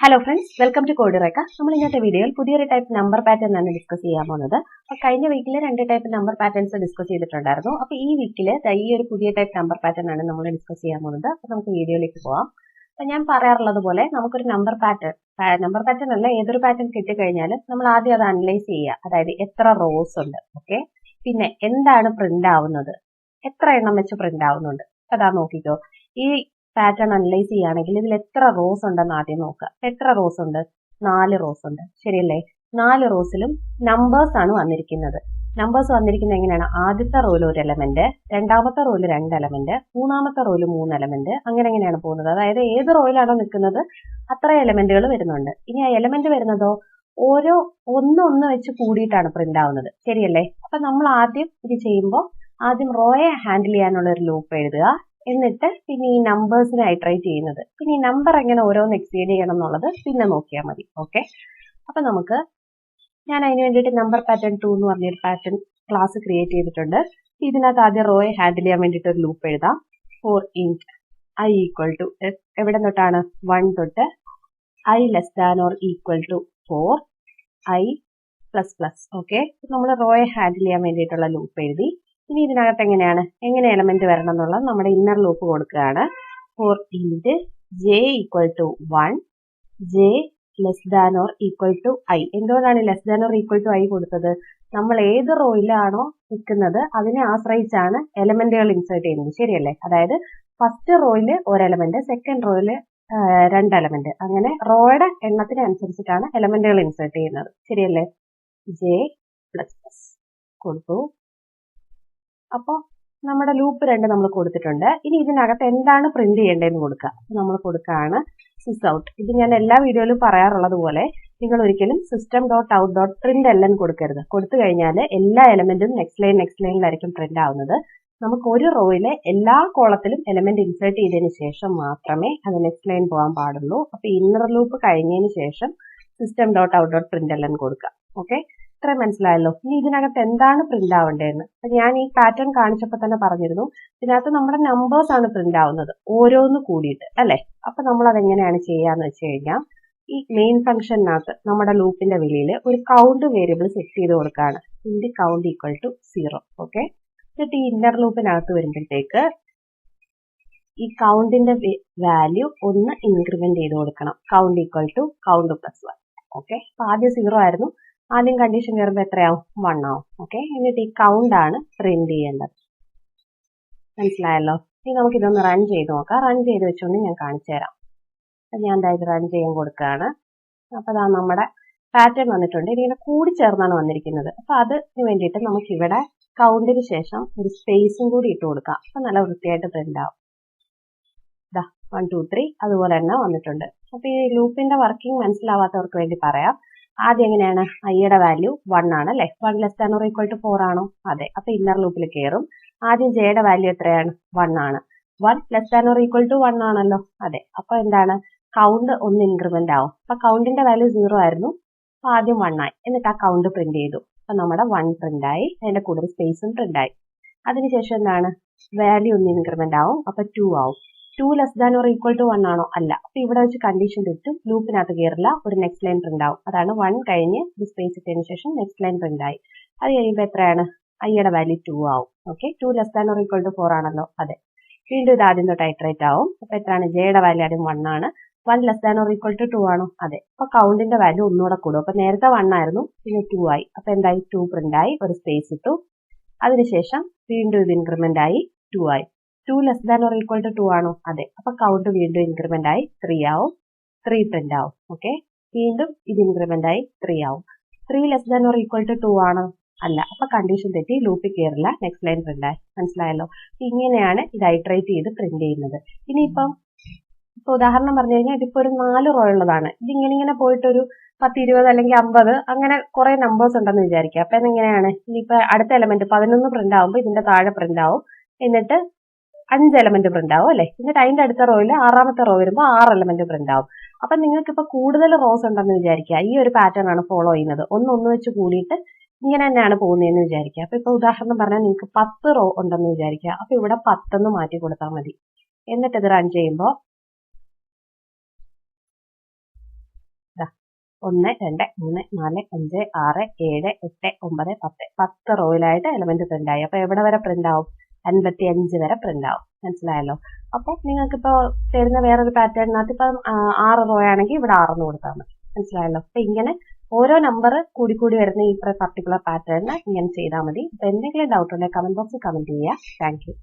Hello friends, welcome to eureka. നമ്മൾ ഇന്നത്തെ വീഡിയോയിൽ പുതിയൊരു ടൈപ്പ് നമ്പർ പാറ്റേൺ ആണ് ഡിസ്കസ് ചെയ്യാൻ പോകുന്നത്. അപ്പോൾ കഴിഞ്ഞ വീക്കിൽ 2 ടൈപ്പ് നമ്പർ പാറ്റേൺസ് ഡിസ്കസ് ചെയ്തിട്ടുണ്ടായിരുന്നു. അപ്പോൾ ഈ വീക്കിൽ ഈ ഒരു പുതിയ ടൈപ്പ് നമ്പർ പാറ്റേൺ ആണ് നമ്മൾ ഡിസ്കസ് ചെയ്യാൻ പോകുന്നത്. അപ്പോൾ നമുക്ക് വീഡിയോയിലേക്ക് പോവാം. അപ്പോൾ ഞാൻ പറയാറുള്ളത് പോലെ നമുക്കൊരു നമ്പർ പാറ്റേൺ അല്ല, ഏതൊരു പാറ്റേൺ കിട്ടിക്കഴിഞ്ഞാലും നമ്മൾ ആദ്യം അത് അനലൈസ് ചെയ്യുക. അതായത് എത്ര റോസ് ഉണ്ട്, ഓക്കെ, പിന്നെ എന്താണ് പ്രിന്റ് ആവുന്നത്, എത്ര എണ്ണം വെച്ച് പ്രിന്റ് ആവുന്നുണ്ട്, അതാ നോക്കിക്കോ. ഈ പാറ്റേൺ അനലൈസ് ചെയ്യുകയാണെങ്കിൽ ഇതിൽ എത്ര റോസ് ഉണ്ടെന്ന് ആദ്യം നോക്കുക. എത്ര റോസ് ഉണ്ട്? 4 റോസ് ഉണ്ട്, ശരിയല്ലേ? 4 റോസിലും നമ്പേഴ്സ് ആണ് വന്നിരിക്കുന്നത്. നമ്പേഴ്സ് വന്നിരിക്കുന്നത് എങ്ങനെയാണ്? ആദ്യത്തെ റോയിൽ ഒരു എലമെന്റ്, രണ്ടാമത്തെ റോയിൽ 2 എലമെന്റ്, മൂന്നാമത്തെ റോയിൽ 3 എലമെന്റ്, അങ്ങനെയാണ് പോകുന്നത്. അതായത് ഏത് റോയിലാണോ നിൽക്കുന്നത് അത്ര എലമെന്റുകൾ വരുന്നുണ്ട്. ഇനി ആ എലമെന്റ് വരുന്നതോ ഓരോ ഒന്ന് വെച്ച് കൂടിയിട്ടാണ് പ്രിന്റ് ആവുന്നത്, ശരിയല്ലേ? അപ്പൊ നമ്മൾ ആദ്യം ഇത് ചെയ്യുമ്പോൾ ആദ്യം റോയെ ഹാൻഡിൽ ചെയ്യാനുള്ള ഒരു ലൂപ്പ് എഴുതുക. എന്നിട്ട് പിന്നെ ഈ നമ്പേഴ്സിനെ ഐട്രേറ്റ് ചെയ്യുന്നത്, പിന്നെ ഈ നമ്പർ എങ്ങനെ ഓരോന്ന് എക്സീഡ് ചെയ്യണം എന്നുള്ളത് പിന്നെ നോക്കിയാൽ മതി. ഓക്കെ, അപ്പൊ ഞാൻ അതിന് വേണ്ടിയിട്ട് നമ്പർ പാറ്റേൺ 2 എന്ന് പറഞ്ഞൊരു പാറ്റേൺ ക്ലാസ് ക്രിയേറ്റ് ചെയ്തിട്ടുണ്ട്. ഇതിനകത്ത് ആദ്യം റോയെ ഹാൻഡിൽ ചെയ്യാൻ വേണ്ടിയിട്ട് ഒരു ലൂപ്പ് എഴുതാം. For int I equal to എവിടെ തൊട്ടാണ്? 1 തൊട്ട് I less than or equal to 4 I plus plus. Okay, നമ്മൾ റോയെ ഹാൻഡിൽ ചെയ്യാൻ വേണ്ടിയിട്ടുള്ള ലൂപ്പ് എഴുതി. ഇനി ഇതിനകത്ത് എങ്ങനെ എലമെന്റ് വരണം എന്നുള്ളത് നമ്മുടെ ഇന്നർ ലൂപ്പ് കൊടുക്കുകയാണ്. For int J equal to 1 J less than or equal to I. എന്തുകൊണ്ടാണ് less than or equal to I കൊടുത്തത്? നമ്മൾ ഏത് റോയിലാണോ നിൽക്കുന്നത് അതിനെ ആശ്രയിച്ചാണ് എലമെന്റുകൾ ഇൻസേർട്ട് ചെയ്യുന്നത്, ശരിയല്ലേ? അതായത് ഫസ്റ്റ് റോയില് ഒരു എലമെന്റ്, സെക്കൻഡ് റോയില് 2 എലമെന്റ്, അങ്ങനെ റോയുടെ എണ്ണത്തിനനുസരിച്ചിട്ടാണ് എലമെന്റുകൾ ഇൻസേർട്ട് ചെയ്യുന്നത്, ശരിയല്ലേ? ജെ പ്ലസ് പ്ലസ് കൊടുത്തു. അപ്പോൾ നമ്മുടെ ലൂപ്പ് 2 നമ്മൾ കൊടുത്തിട്ടുണ്ട്. ഇനി ഇതിനകത്ത് എന്താണ് പ്രിന്റ് ചെയ്യേണ്ടതെന്ന് കൊടുക്കുക. നമ്മൾ കൊടുക്കുകയാണ് സിസ് ഔട്ട്. ഇത് ഞാൻ എല്ലാ വീഡിയോയിലും പറയാറുള്ളത് പോലെ നിങ്ങൾ ഒരിക്കലും system dot out dot print എല്ലാം കൊടുക്കരുത്. കൊടുത്തു കഴിഞ്ഞാൽ എല്ലാ എലമെന്റും നെക്സ്റ്റ് ലൈനിലായിരിക്കും പ്രിന്റ് ആവുന്നത്. നമുക്ക് ഒരു റോയിലെ എല്ലാ കോളത്തിലും എലമെന്റ് ഇൻസേർട്ട് ചെയ്തതിന് ശേഷം മാത്രമേ അത് നെക്സ്റ്റ് ലൈൻ പോകാൻ പാടുള്ളൂ. അപ്പൊ ഇന്നർ ലൂപ്പ് കഴിഞ്ഞതിന് ശേഷം system dot out dot print എല്ലാം കൊടുക്കുക. ഓക്കെ, ഇത്രയും മനസ്സിലായല്ലോ. ഇനി ഇതിനകത്ത് എന്താണ് പ്രിന്റ് ആവേണ്ടതെന്ന് ഞാൻ ഈ പാറ്റേൺ കാണിച്ചപ്പോൾ തന്നെ പറഞ്ഞിരുന്നു. ഇതിനകത്ത് നമ്മുടെ നമ്പേഴ്സ് ആണ് പ്രിന്റ് ആവുന്നത്, ഓരോന്ന് കൂടിയിട്ട്, അല്ലെ? അപ്പൊ നമ്മൾ അതെങ്ങനെയാണ് ചെയ്യാന്ന് വെച്ച് കഴിഞ്ഞാൽ ഈ മെയിൻ ഫംഗ്ഷനകത്ത് നമ്മുടെ ലൂപ്പിന്റെ വെളിയിൽ ഒരു കൗണ്ട് വേരിയബിൾ സെറ്റ് ചെയ്ത് കൊടുക്കുകയാണ്. ഇൻഡ് കൗണ്ട് ഈക്വൽ ടു 0. ഓക്കെ, എന്നിട്ട് ഈ ഇന്നർ ലൂപ്പിനകത്ത് വരുമ്പോഴത്തേക്ക് ഈ കൗണ്ടിന്റെ വാല്യൂ ഒന്ന് ഇൻക്രിമെന്റ് ചെയ്ത് കൊടുക്കണം. Count equal to count plus 1. Okay, അപ്പൊ ആദ്യം 0 ആയിരുന്നു. ആദ്യം കണ്ടീഷൻ കയറുമ്പോൾ എത്രയാവും? 1 ആവും. ഓക്കെ, എന്നിട്ട് ഈ കൗണ്ട് ആണ് പ്രിന്റ് ചെയ്യേണ്ടത്. മനസ്സിലായല്ലോ? ഇനി നമുക്ക് ഇതൊന്ന് റൺ ചെയ്ത് നോക്കാം. റൺ ചെയ്ത് വെച്ചുകൊണ്ട് ഞാൻ കാണിച്ചു തരാം. ഞാൻ എന്തായാലും റൺ ചെയ്യാൻ കൊടുക്കുകയാണ്. അപ്പൊ അതാ നമ്മുടെ പാറ്റേൺ വന്നിട്ടുണ്ട്. ഇതിങ്ങനെ കൂടി ചേർന്നാണ് വന്നിരിക്കുന്നത്. അപ്പൊ അതിന് വേണ്ടിയിട്ട് നമുക്ക് ഇവിടെ കൗണ്ടിന് ശേഷം ഒരു സ്പേസും കൂടി ഇട്ട് കൊടുക്കാം. അപ്പൊ നല്ല വൃത്തിയായിട്ട് പ്രിന്റ് ആവും. 1 2 3 അതുപോലെ തന്നെ വന്നിട്ടുണ്ട്. അപ്പൊ ഈ ലൂപ്പിന്റെ വർക്കിംഗ് മനസ്സിലാവാത്തവർക്ക് വേണ്ടി പറയാം. ആദ്യം എങ്ങനെയാണ്? ഐയുടെ വാല്യൂ 1 ആണ്, അല്ലെ? 1 less than or equal to 4 ആണോ? അതെ. അപ്പൊ ഇന്നർ ലൂപ്പിൽ കയറും. ആദ്യം ജെയുടെ വാല്യൂ എത്രയാണ്? 1 ആണ്. 1 less than or equal to 1 ആണല്ലോ, അതെ. അപ്പൊ എന്താണ്? കൗണ്ട് ഒന്ന് ഇൻക്രിമെന്റ് ആവും. അപ്പൊ കൗണ്ടിന്റെ വാല്യൂ 0 ആയിരുന്നു. അപ്പൊ ആദ്യം 1 ആയി. എന്നിട്ട് ആ കൗണ്ട് പ്രിന്റ് ചെയ്തു. അപ്പൊ നമ്മുടെ 1 പ്രിന്റ് ആയി. അതിന്റെ കൂടെ സ്പേസും പ്രിന്റ് ആയി. അതിനുശേഷം എന്താണ്? വാല്യൂ ഒന്ന് ഇൻക്രിമെന്റ് ആവും. അപ്പൊ 2 ആവും. 2 less than or equal to 1 ആണോ? അല്ല. അപ്പൊ ഇവിടെ വെച്ച് കണ്ടീഷൻ തെറ്റും. ലൂപ്പിനകത്ത് കയറില്ല. ഒരു നെക്സ്റ്റ് ലൈൻ പ്രിന്റ് ആവും. അതാണ് 1 കഴിഞ്ഞ് ഒരു സ്പേസ് ഇട്ടതിന് ശേഷം നെക്സ്റ്റ് ലൈൻ പ്രിന്റ് ആയി. അത് കഴിയുമ്പോൾ എത്രയാണ്? ഐയുടെ വാല്യൂ 2 ആവും. Okay, 2 less than or equal to 4 ആണല്ലോ, അതെ. വീണ്ടും ഇത് ആദ്യം തൊട്ട് ഇറ്ററേറ്റ് ആവും. അപ്പൊ എത്രയാണ്? ജെയുടെ വാല്യൂ ആദ്യം 1 ആണ്. 1 less than or equal to 2 ആണോ? അതെ. അപ്പൊ കൗണ്ടിന്റെ വാല്യൂ ഒന്നുകൂടെ കൂടും. അപ്പൊ നേരത്തെ 1 ആയിരുന്നു, പിന്നെ 2 ആയി. അപ്പൊ എന്തായി? 2 പ്രിന്റ് ആയി. ഒരു സ്പേസ് ഇട്ടു. അതിനുശേഷം വീണ്ടും ഇത് ഇൻക്രിമെന്റ് ആയി, 2 ആയി. 2 less than or equal to 2 ആണോ? അതെ. അപ്പൊ കൗണ്ട് വീണ്ടും ഇൻക്രിമെന്റ് ആയി 3 ആവും. 3 പ്രിന്റ് ആവും. ഓക്കെ, വീണ്ടും ഇത് ഇൻക്രിമെന്റ് ആയി 3 ആവും. 3 less than or equal to 2 ആണോ? അല്ല. അപ്പൊ കണ്ടീഷൻ തെറ്റി, ലൂപ്പിൽ കയറില്ല, നെക്സ്റ്റ് ലൈൻ പ്രിന്റ് ആയി. മനസ്സിലായല്ലോ? ഇങ്ങനെയാണ് ഇത് ഐട്രേറ്റ് ചെയ്ത് പ്രിന്റ് ചെയ്യുന്നത്. ഇനിയിപ്പം ഇപ്പൊ ഉദാഹരണം പറഞ്ഞു കഴിഞ്ഞാൽ ഇതിപ്പോ ഒരു 4 റോ ഉള്ളതാണ്. ഇതിങ്ങനെ പോയിട്ട് ഒരു 10 20 അല്ലെങ്കിൽ 50 അങ്ങനെ കുറെ നമ്പേഴ്സ് ഉണ്ടെന്ന് വിചാരിക്കുക. അപ്പൊ എങ്ങനെയാണ്? ഇനിയിപ്പോ അടുത്ത എലമെന്റ് 11 പ്രിന്റ് ആവുമ്പോൾ ഇതിന്റെ താഴെ പ്രിന്റ് ആവും. എന്നിട്ട് 5 എലമെന്റ് പ്രിന്റ് ആവും, അല്ലെ? എന്നിട്ട് അതിന്റെ അടുത്ത റോയിൽ 6ാമത്തെ റോ വരുമ്പോൾ 6 എലമെന്റ് പ്രിന്റ് ആവും. അപ്പൊ നിങ്ങൾക്ക് ഇപ്പൊ കൂടുതൽ റോസ് ഉണ്ടെന്ന് വിചാരിക്കുക. ഈ ഒരു പാറ്റേൺ ആണ് ഫോളോ ചെയ്യുന്നത്. ഒന്ന് വെച്ച് കൂടിയിട്ട് ഇങ്ങനെ തന്നെയാണ് പോകുന്നതെന്ന് വിചാരിക്കുക. അപ്പൊ ഇപ്പൊ ഉദാഹരണം പറഞ്ഞാൽ നിങ്ങൾക്ക് 10 റോ ഉണ്ടെന്ന് വിചാരിക്കുക. അപ്പൊ ഇവിടെ 10 മാറ്റി കൊടുത്താൽ മതി. എന്നിട്ട് ഇത് റൺ ചെയ്യുമ്പോൾ 1 2 3 4 5 6 7 8 9 10 റോയിലായിട്ട് എലമെന്റ് പ്രിന്റ് ആയി. അപ്പൊ എവിടെ വരെ പ്രിന്റ് ആവും? 55 വരെ പ്രിന്റ് ആവും. മനസ്സിലായല്ലോ? അപ്പോൾ നിങ്ങൾക്കിപ്പോ തരുന്ന വേറൊരു പാറ്റേണിനകത്ത് ഇപ്പം 6 റോ ആണെങ്കിൽ ഇവിടെ 6 എന്ന് കൊടുത്താൽ മതി. മനസ്സിലായല്ലോ? അപ്പൊ ഇങ്ങനെ ഓരോ നമ്പർ കൂടി വരുന്ന ഈ പർട്ടിക്കുലർ പാറ്റേണിന് ഇങ്ങനെ ചെയ്താൽ മതി. അപ്പൊ എന്തെങ്കിലും ഡൗട്ട് ഉണ്ടെങ്കിൽ കമന്റ് ബോക്സിൽ കമന്റ് ചെയ്യുക. Thank you.